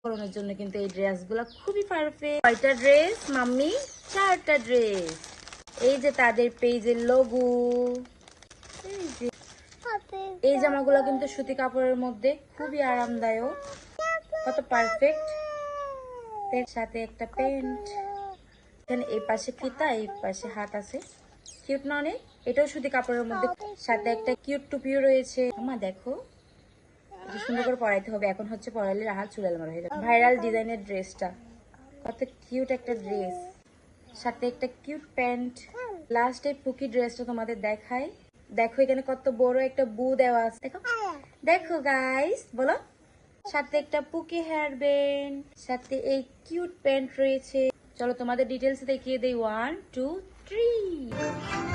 পরানোর জন্য কিন্তু এই ড্রেসগুলো খুবই পারফেক্ট। 6টা ড্রেস মাম্মি, 4টা ড্রেস। এই যে তাদের পেজের লোগো। এই জামাগুলো কিন্তু সুতি কাপড়ের মধ্যে খুবই আরামদায়ক, কত পারফেক্ট। এর সাথে একটা প্যান্ট, এখানে এই পাশে ফিতা, এই পাশে হাত আছে, কিউট না অনেক? এটাও সুতি কাপড়ের মধ্যে, সাথে একটা কিউট টুপিও রয়েছে। আমা দেখো, এটা সুন্দর করে পরাইতে হবে, এখন হচ্ছে পরাইলে রাহাত চুল এলোমেলো হয়ে যাবে। ভাইরাল ডিজাইনের ড্রেসটা কত কিউট একটা ড্রেস, সাথে একটা কিউট প্যান্ট। লাস্টে পুকি ড্রেসটা তোমাদের দেখাই। দেখো এখানে কত বড় একটা বু দেওয়া আছে, দেখো দেখো গাইস, বলো। সাথে একটা পুকি হেয়ার ব্যান্ড, সাথে এই কিউট প্যান্ট রয়েছে। চলো তোমাদের ডিটেলস দেখিয়ে দেই, 1 2 3।